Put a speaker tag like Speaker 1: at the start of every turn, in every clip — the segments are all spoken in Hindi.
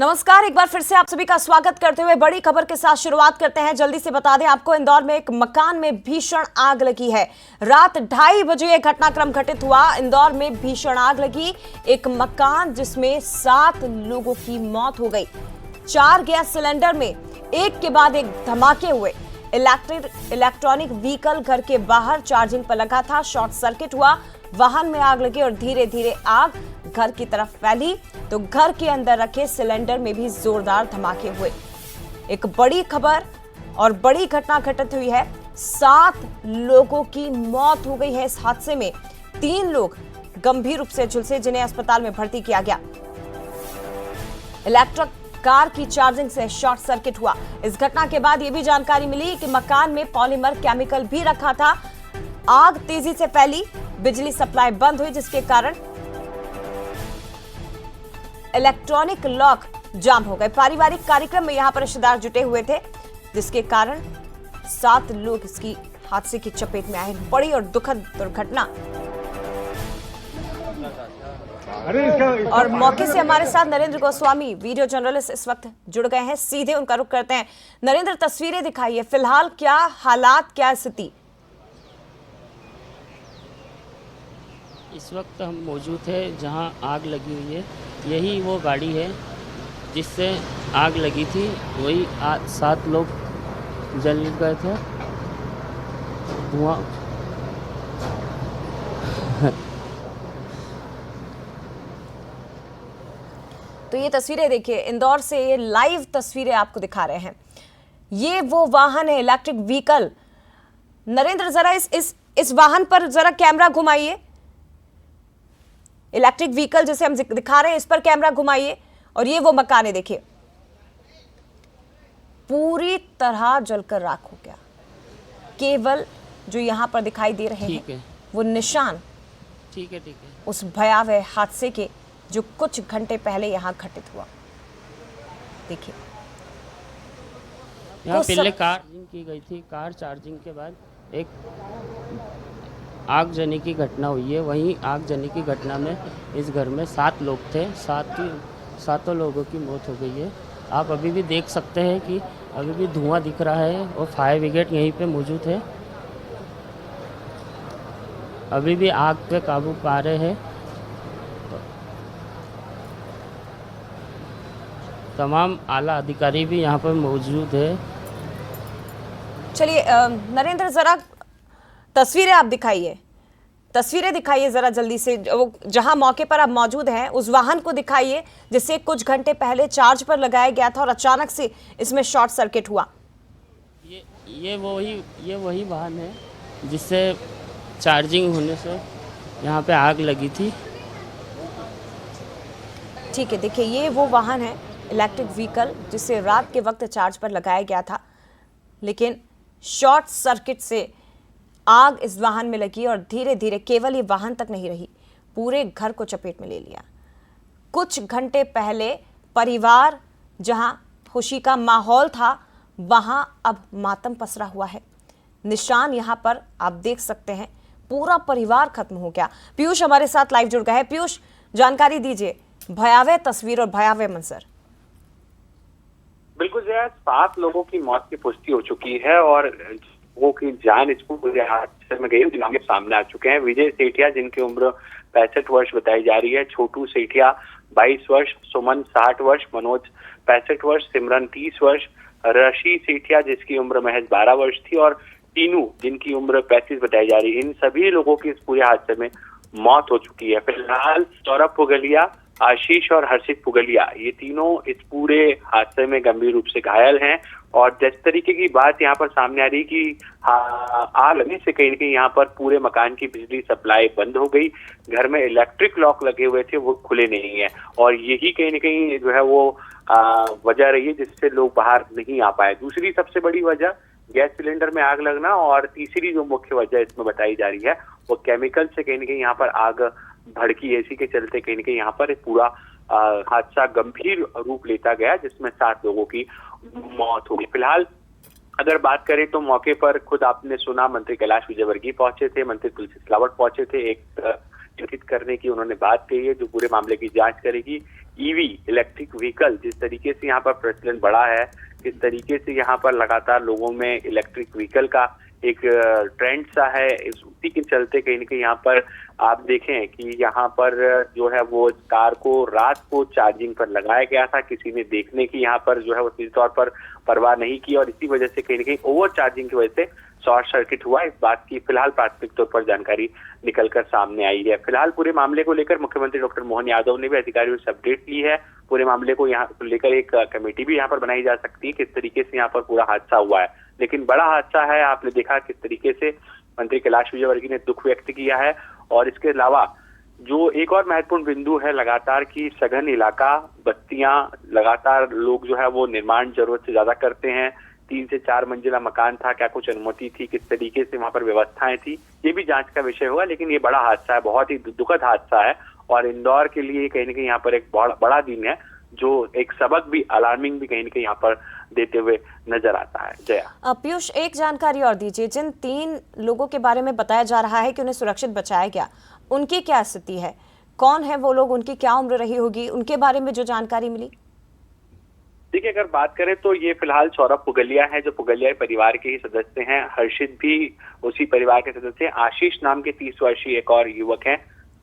Speaker 1: नमस्कार, एक बार फिर से आप सभी का स्वागत करते हुए बड़ी खबर के साथ शुरुआत करते हैं। जल्दी से बता दें आपको, इंदौर में एक मकान में भीषण आग लगी है। रात 2:30 बजे यह घटनाक्रम घटित हुआ। इंदौर में भीषण आग लगी एक मकान जिसमें 7 लोगों की मौत हो गई। 4 गैस सिलेंडर में एक के बाद एक धमाके हुए। इलेक्ट्रॉनिक व्हीकल घर के बाहर चार्जिंग पर लगा था, शॉर्ट सर्किट हुआ, वाहन में आग लगी और धीरे धीरे आग घर की तरफ फैली तो घर के अंदर रखे सिलेंडर में भी जोरदार धमाके हुए। एक बड़ी खबर और बड़ी घटना घटित हुई है। 7 लोगों की मौत हो गई है इस हादसे में। 3 लोग गंभीर रूप से झुलसे, जिन्हें अस्पताल में भर्ती किया गया। इलेक्ट्रिक कार की चार्जिंग से शॉर्ट सर्किट हुआ। इस घटना के बाद यह भी जानकारी मिली कि मकान में पॉलीमर केमिकल भी रखा था। आग तेजी से फैली, बिजली सप्लाई बंद हुई, जिसके कारण इलेक्ट्रॉनिक लॉक जाम हो गए। पारिवारिक कार्यक्रम में यहां पर रिश्तेदार जुटे हुए थे, जिसके कारण 7 लोग इसकी हादसे की चपेट में आए। बड़ी और दुखद दुर्घटना। और मौके से हमारे साथ नरेंद्र गोस्वामी, वीडियो जर्नलिस्ट, इस वक्त जुड़ गए हैं। सीधे उनका रुख करते हैं। नरेंद्र, तस्वीरें दिखाइए, फिलहाल क्या हालात, क्या स्थिति?
Speaker 2: इस वक्त हम मौजूद है जहां आग लगी हुई है। यही वो गाड़ी है जिससे आग लगी थी। वही 7 लोग जल गए थे। धुआं
Speaker 1: तो ये तस्वीरें देखिए, इंदौर से ये लाइव तस्वीरें आपको दिखा रहे हैं। ये वो वाहन है, इलेक्ट्रिक व्हीकल। नरेंद्र, जरा इस वाहन पर जरा कैमरा घुमाइए। इलेक्ट्रिक व्हीकल जिसे हम दिखा रहे हैं, इस पर कैमरा घुमाइए। और ये वो मकान है, देखिए, पूरी तरह जलकर राख हो गया। केवल जो यहां पर दिखाई दे रहे हैं वो निशान
Speaker 2: ठीक है
Speaker 1: उस भयावह हादसे के जो कुछ घंटे पहले यहां घटित हुआ। देखिए,
Speaker 2: यहाँ पहले कार चार्जिंग की गई थी। कार चार्जिंग के बाद एक आगजनी की घटना हुई है। वहीं आगजनी की घटना में इस घर में 7 लोग थे। 7 लोगों की मौत हो गई है। आप अभी भी देख सकते हैं कि अभी भी धुआं दिख रहा है और फायर ब्रिगेड यहीं पे मौजूद है। अभी भी आग पे काबू पा रहे हैं। तमाम आला अधिकारी भी यहाँ पर मौजूद है।
Speaker 1: चलिए नरेंद्र, जरा तस्वीरें दिखाइए जरा जल्दी से। वो जहां मौके पर आप मौजूद हैं, उस वाहन को दिखाइए जिसे कुछ घंटे पहले चार्ज पर लगाया गया था और अचानक से इसमें शॉर्ट सर्किट हुआ।
Speaker 2: ये वही वाहन है जिससे चार्जिंग होने से यहाँ पे आग लगी थी।
Speaker 1: ठीक है, देखिए, ये वो वाहन है, इलेक्ट्रिक व्हीकल, जिसे रात के वक्त चार्ज पर लगाया गया था, लेकिन शॉर्ट सर्किट से आग इस वाहन में लगी और धीरे धीरे केवल ये वाहन तक नहीं रही, पूरे घर को चपेट में ले लिया। कुछ घंटे पहले परिवार जहां खुशी का माहौल था, वहां अब मातम पसरा हुआ है। निशान यहां पर आप देख सकते हैं, पूरा परिवार खत्म हो गया। पीयूष हमारे साथ लाइव जुड़ गए हैं। पीयूष, जानकारी दीजिए, भयावह तस्वीर और भयावह मंजर।
Speaker 3: बिल्कुल जया, 7 लोगों की मौत की पुष्टि हो चुकी है और लोगों की जान इस पूरे हादसे में गई जिनके सामने आ चुके हैं। विजय सेठिया, जिनकी उम्र 65 वर्ष बताई जा रही है, छोटू सेठिया 22 वर्ष, सुमन 60 वर्ष, मनोज 65 वर्ष, सिमरन 30 वर्ष, ऋषि सेठिया जिसकी उम्र महज 12 वर्ष थी और टीनू जिनकी उम्र 35 बताई जा रही है। इन सभी लोगों की इस पूरे हादसे में मौत हो चुकी है। फिलहाल सौरभ पुगलिया, आशीष और हर्षित पुगलिया, ये तीनों इस पूरे हादसे में गंभीर रूप से घायल हैं। और जिस तरीके की बात यहाँ पर सामने आ रही कि आग लगने से कहीं न कहीं यहाँ पर पूरे मकान की बिजली सप्लाई बंद हो गई। घर में इलेक्ट्रिक लॉक लगे हुए थे, वो खुले नहीं है और यही कहीं न कहीं जो है वो वजह रही है जिससे लोग बाहर नहीं आ पाए। दूसरी सबसे बड़ी वजह गैस सिलेंडर में आग लगना और तीसरी जो मुख्य वजह इसमें बताई जा रही है वो केमिकल से कहीं न कहीं यहाँ पर आग भड़की। इसी के चलते कहीं न कहीं यहाँ पर पूरा हादसा गंभीर रूप लेता गया, जिसमें 7 लोगों की मौत हो गई। फिलहाल अगर बात करें तो मौके पर खुद आपने सुना, मंत्री कैलाश विजयवर्गीय पहुंचे थे, मंत्री तुलसी सिलावट पहुंचे थे। एक करने की उन्होंने बात कही है जो पूरे मामले की जांच करेगी। ईवी इलेक्ट्रिक व्हीकल जिस तरीके से यहाँ पर प्रचलन बढ़ा है, किस तरीके से यहाँ पर लगातार लोगों में इलेक्ट्रिक व्हीकल का एक ट्रेंड सा है, उसी के चलते कहीं ना कहीं यहाँ पर आप देखें कि यहाँ पर जो है वो कार को रात को चार्जिंग पर लगाया गया था, किसी ने देखने की यहाँ पर जो है वो सीधे तौर पर परवाह नहीं की और इसी वजह से कहीं ना कहीं ओवर चार्जिंग की वजह से शॉर्ट सर्किट हुआ। इस बात की फिलहाल प्राथमिक तौर पर जानकारी निकलकर सामने आई है। फिलहाल पूरे मामले को लेकर मुख्यमंत्री डॉक्टर मोहन यादव ने भी अधिकारियों से अपडेट ली है। पूरे मामले को यहाँ लेकर एक कमेटी भी यहाँ पर बनाई जा सकती है, किस तरीके से यहाँ पर पूरा हादसा हुआ है। लेकिन बड़ा हादसा है, आपने देखा किस तरीके से मंत्री कैलाश विजयवर्गीय ने दुख व्यक्त किया है। और इसके अलावा जो एक और महत्वपूर्ण बिंदु है, लगातार की सघन इलाका, बस्तियां, लगातार लोग जो है वो निर्माण जरूरत से ज्यादा करते हैं। 3 से 4 मंजिला मकान था, क्या कुछ अनुमति थी, किस तरीके से वहां पर व्यवस्थाएं थी, ये भी जांच का विषय होगा। लेकिन ये बड़ा हादसा है, बहुत ही दुखद हादसा है और इंदौर के लिए कहीं ना कहीं यहाँ पर एक बड़ा दिन है, जो एक सबक भी, अलार्मिंग भी कहीं ना कहीं यहाँ पर देते हुए नजर आता है। जया।
Speaker 1: पीयूष, एक जानकारी और दीजिए, जिन 3 लोगों के बारे में बताया जा रहा है कि उन्हें सुरक्षित बचाया गया, उनकी क्या स्थिति है, कौन है वो लोग, उनकी क्या उम्र रही होगी, उनके बारे में जो जानकारी मिली?
Speaker 3: देखिए, अगर बात करें तो ये फिलहाल सौरभ पुगलिया है, जो पुगलिया परिवार के ही सदस्य हैं। हर्षित भी उसी परिवार के सदस्य हैं। आशीष नाम के 30 वर्षीय एक और युवक हैं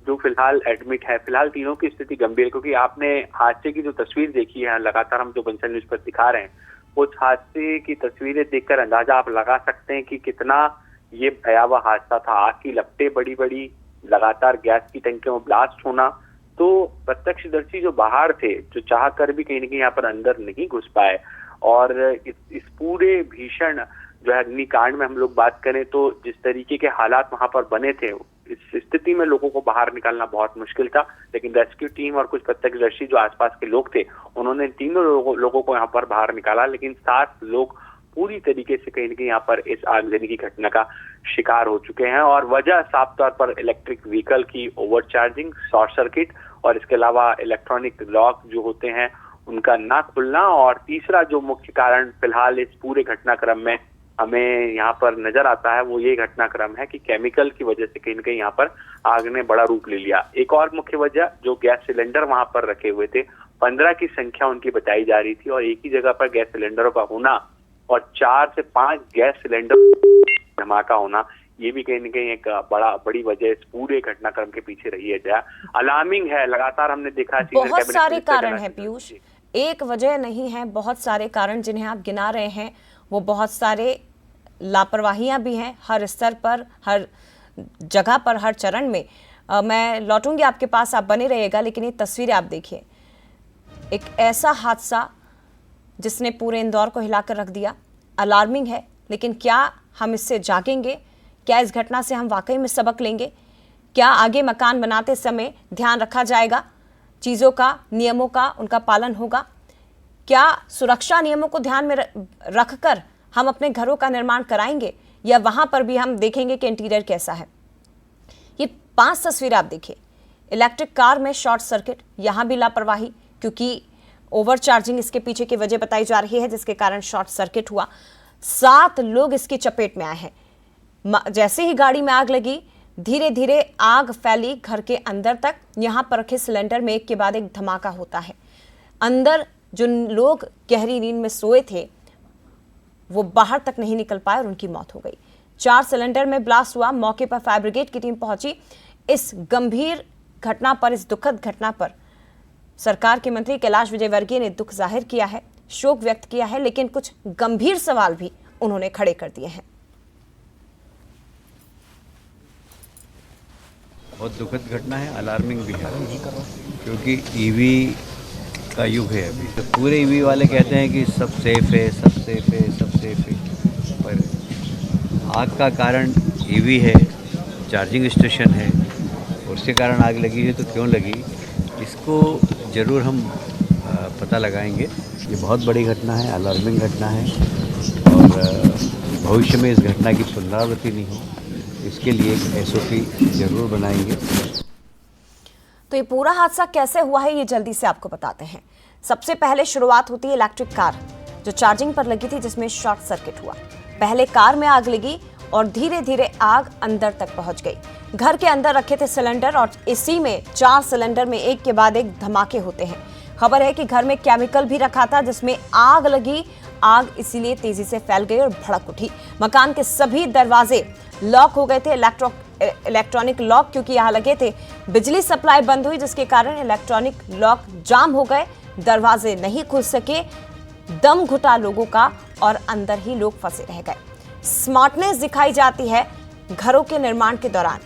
Speaker 3: जो फिलहाल एडमिट है। फिलहाल तीनों की स्थिति गंभीर, क्योंकि आपने हादसे की जो तस्वीर देखी है, लगातार हम जो बंसल न्यूज पर दिखा रहे हैं, उस हादसे की तस्वीरें देखकर अंदाजा आप लगा सकते हैं कि कितना ये भयावह हादसा था। आग की लपटें बड़ी बड़ी, लगातार गैस की टंकियों में ब्लास्ट होना। तो प्रत्यक्षदर्शी जो बाहर थे, जो चाह कर भी कहीं ना कहीं यहाँ पर अंदर नहीं घुस पाए। और इस पूरे भीषण जो है अग्निकांड में हम लोग बात करें तो जिस तरीके के हालात वहां पर बने थे, इस स्थिति में लोगों को बाहर निकालना बहुत मुश्किल था। लेकिन रेस्क्यू टीम और कुछ प्रत्यक्षदर्शी जो आसपास के लोग थे, उन्होंने तीनों लोगों को यहाँ पर बाहर निकाला। लेकिन 7 लोग पूरी तरीके से कहीं ना कहीं यहाँ पर इस आगजनी की घटना का शिकार हो चुके हैं। और वजह साफ तौर पर इलेक्ट्रिक व्हीकल की ओवरचार्जिंग, शॉर्ट सर्किट और इसके अलावा इलेक्ट्रॉनिक लॉक जो होते हैं उनका ना खुलना। और तीसरा जो मुख्य कारण फिलहाल इस पूरे घटनाक्रम में हमें यहाँ पर नजर आता है, वो ये घटनाक्रम है कि केमिकल की वजह से कहीं ना कहीं यहाँ पर आग ने बड़ा रूप ले लिया। एक और मुख्य वजह, जो गैस सिलेंडर वहां पर रखे हुए थे, 15 की संख्या उनकी बताई जा रही थी और एक ही जगह पर गैस सिलेंडरों का होना और 4 से 5 गैस सिलेंडर धमाका होना, ये भी कहीं ना कहीं एक बड़ी वजह इस पूरे घटनाक्रम के पीछे रही है। जया, अलार्मिंग है, लगातार हमने देखा
Speaker 1: बहुत सारे कारण है पीयूष, एक वजह नहीं है, बहुत सारे कारण जिन्हें आप गिना रहे हैं, वो बहुत सारे लापरवाहियां भी हैं हर स्तर पर, हर जगह पर, हर चरण में। मैं लौटूंगी आपके पास, आप बने रहिएगा। लेकिन ये तस्वीरें आप देखिए, एक ऐसा हादसा जिसने पूरे इंदौर को हिलाकर रख दिया, अलार्मिंग है। लेकिन क्या हम इससे जागेंगे? क्या इस घटना से हम वाकई में सबक लेंगे? क्या आगे मकान बनाते समय ध्यान रखा जाएगा चीज़ों का, नियमों का, उनका पालन होगा? क्या सुरक्षा नियमों को ध्यान में रखकर हम अपने घरों का निर्माण कराएंगे, या वहां पर भी हम देखेंगे कि इंटीरियर कैसा है? ये 5 तस्वीरें आप देखिए। इलेक्ट्रिक कार में शॉर्ट सर्किट, यहां भी लापरवाही, क्योंकि ओवर चार्जिंग इसके पीछे की वजह बताई जा रही है, जिसके कारण शॉर्ट सर्किट हुआ। 7 लोग इसकी चपेट में आए हैं। जैसे ही गाड़ी में आग लगी, धीरे धीरे आग फैली घर के अंदर तक। यहां पर रखे सिलेंडर में एक के बाद एक धमाका होता है। अंदर जो लोग गहरी नींद में सोए थे, वो बाहर तक नहीं निकल पाए और उनकी मौत हो गई। 4 सिलेंडर में ब्लास्ट हुआ। मौके पर फायर ब्रिगेड की टीम पहुंची। इस गंभीर घटना पर, इस दुखद घटना पर सरकार के मंत्री कैलाश विजयवर्गीय ने दुख जाहिर किया है, शोक व्यक्त किया है, लेकिन कुछ गंभीर सवाल भी उन्होंने खड़े कर दिए हैं।
Speaker 4: बहुत दुखद घटना है, अलार्मिंग भी है, क्योंकि ईवी का युग है अभी। तो पूरे ईवी वाले कहते हैं कि सब सेफ है, सब सेफ है, सब सेफ है, पर आग का कारण ईवी है, चार्जिंग स्टेशन है, और उसके कारण आग लगी है। तो क्यों लगी, इसको ज़रूर हम पता लगाएंगे। ये बहुत बड़ी घटना है, अलार्मिंग घटना है, और भविष्य में इस घटना की पुनरावृत्ति नहीं हो, इसके लिए एक SOP जरूर बनाएंगे।
Speaker 1: तो ये पूरा हादसा कैसे हुआ है, ये जल्दी से आपको बताते हैं। सबसे पहले शुरुआत होती है इलेक्ट्रिक कार जो चार्जिंग पर लगी थी, जिसमें शॉर्ट सर्किट हुआ। पहले कार में आग लगी और धीरे धीरे आग अंदर तक पहुंच गई। घर के अंदर रखे थे सिलेंडर और इसी में 4 सिलेंडर में एक के बाद एक धमाके होते हैं। खबर है कि घर में केमिकल भी रखा था जिसमें आग लगी। आग इसीलिए तेजी से फैल गई और भड़क उठी। मकान के सभी दरवाजे लॉक हो गए थे, इलेक्ट्रॉनिक लॉक क्योंकि यहाँ लगे थे। बिजली सप्लाई बंद हुई जिसके कारण इलेक्ट्रॉनिक लॉक जाम हो गए, दरवाजे नहीं खुल सके, दम घुटा लोगों का और अंदर ही लोग फंसे रह गए। स्मार्टनेस दिखाई जाती है घरों के निर्माण के दौरान।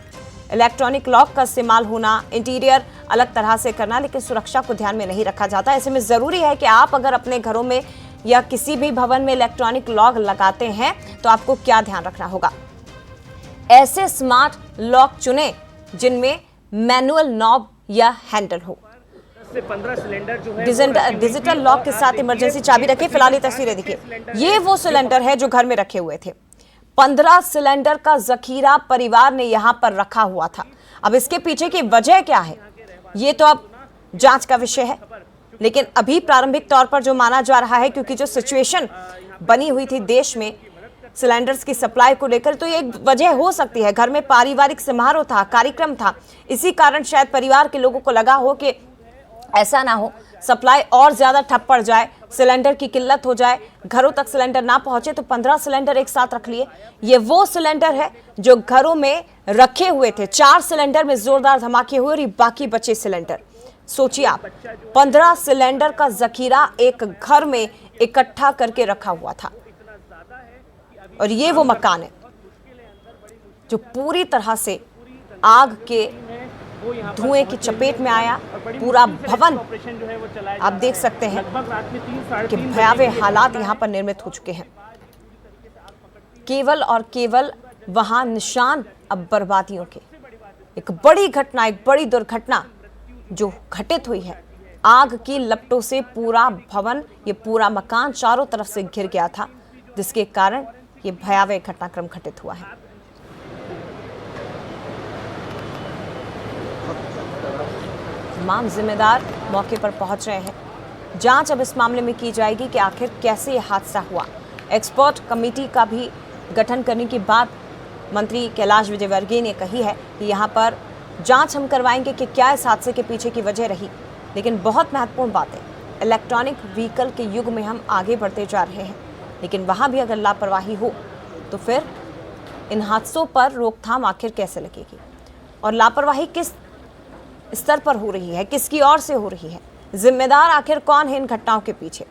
Speaker 1: इलेक्ट्रॉनिक लॉक का इस्तेमाल होना, इंटीरियर अलग तरह से करना, लेकिन सुरक्षा को ध्यान में नहीं रखा जाता। ऐसे में जरूरी है कि आप अगर अपने घरों में या किसी भी भवन में इलेक्ट्रॉनिक लॉक लगाते हैं तो आपको क्या ध्यान रखना होगा। ऐसे स्मार्ट लॉक चुनें जिनमें मैनुअल नॉब या हैंडल हो।
Speaker 5: 15 सिलेंडर जो है
Speaker 1: डिजिटल लॉक के साथ इमरजेंसी चाबी रखें। फिलहाल ये तस्वीरें देखिए, ये वो सिलेंडर है जो घर में रखे हुए थे। 15 सिलेंडर का जखीरा परिवार ने यहां पर रखा हुआ था। अब इसके पीछे की वजह क्या है ये तो अब जांच का विषय है, लेकिन अभी प्रारंभिक तौर पर जो माना जा रहा है, क्योंकि जो सिचुएशन बनी हुई थी देश में सिलेंडर्स की सप्लाई को लेकर, तो ये एक वजह हो सकती है। घर में पारिवारिक समारोह था, कार्यक्रम था, इसी कारण शायद परिवार के लोगों को लगा हो कि ऐसा ना हो सप्लाई और ज्यादा ठप पड़ जाए, सिलेंडर की किल्लत हो जाए, घरों तक सिलेंडर ना पहुंचे, तो 15 सिलेंडर एक साथ रख लिए। ये वो सिलेंडर है जो घरों में रखे हुए थे। 4 सिलेंडर में जोरदार धमाके हुए और ये बाकी बचे सिलेंडर। सोचिए आप, 15 सिलेंडर का जखीरा एक घर में इकट्ठा करके रखा हुआ था। और ये वो मकान है जो पूरी तरह से आग के धुएं की चपेट में आया। पूरा भवन आप देख सकते हैं कि भयावह हालात यहां पर निर्मित हो चुके हैं। केवल और केवल वहां निशान अब बर्बादियों के। एक बड़ी घटना, एक बड़ी दुर्घटना जो घटित हुई है। आग की लपटों से पूरा भवन, ये पूरा मकान चारों तरफ से घिर गया था, जिसके कारण ये भयावह घटनाक्रम घटित हुआ है। तमाम जिम्मेदार मौके पर पहुंच रहे हैं। जांच अब इस मामले में की जाएगी कि आखिर कैसे यह हादसा हुआ। एक्सपर्ट कमेटी का भी गठन करने की बात मंत्री कैलाश विजयवर्गीय ने कही है कि यहां पर जांच हम करवाएंगे कि क्या इस हादसे के पीछे की वजह रही। लेकिन बहुत महत्वपूर्ण बात है, इलेक्ट्रॉनिक व्हीकल के युग में हम आगे बढ़ते जा रहे हैं, लेकिन वहां भी अगर लापरवाही हो तो फिर इन हादसों पर रोकथाम आखिर कैसे लगेगी, और लापरवाही किस स्तर पर हो रही है, किसकी ओर से हो रही है, जिम्मेदार आखिर कौन है इन घटनाओं के पीछे।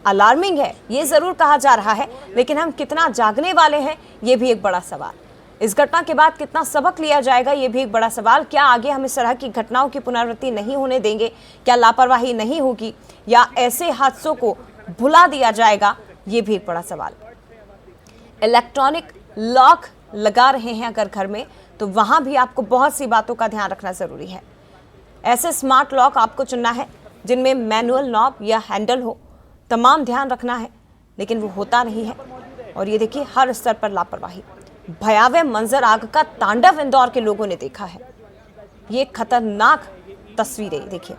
Speaker 1: अलार्मिंग है ये जरूर कहा जा रहा है, लेकिन हम कितना जागने वाले हैं ये भी एक बड़ा सवाल। इस घटना के बाद कितना सबक लिया जाएगा ये भी एक बड़ा सवाल। क्या आगे हम इस तरह की घटनाओं की पुनरावृत्ति नहीं होने देंगे? क्या लापरवाही नहीं होगी या ऐसे हादसों को भुला दिया जाएगा? ये भी एक बड़ा सवाल। इलेक्ट्रॉनिक लॉक लगा रहे हैं अगर घर में, तो वहां भी आपको बहुत सी बातों का ध्यान रखना जरूरी है। ऐसे स्मार्ट लॉक आपको चुनना है जिनमें मैनुअल नॉब या हैंडल हो, तमाम ध्यान रखना है, लेकिन वो होता नहीं है। और ये देखिए, हर स्तर पर लापरवाही। भयावह मंजर, आग का तांडव इंदौर के लोगों ने देखा है। ये खतरनाक तस्वीरें देखिए।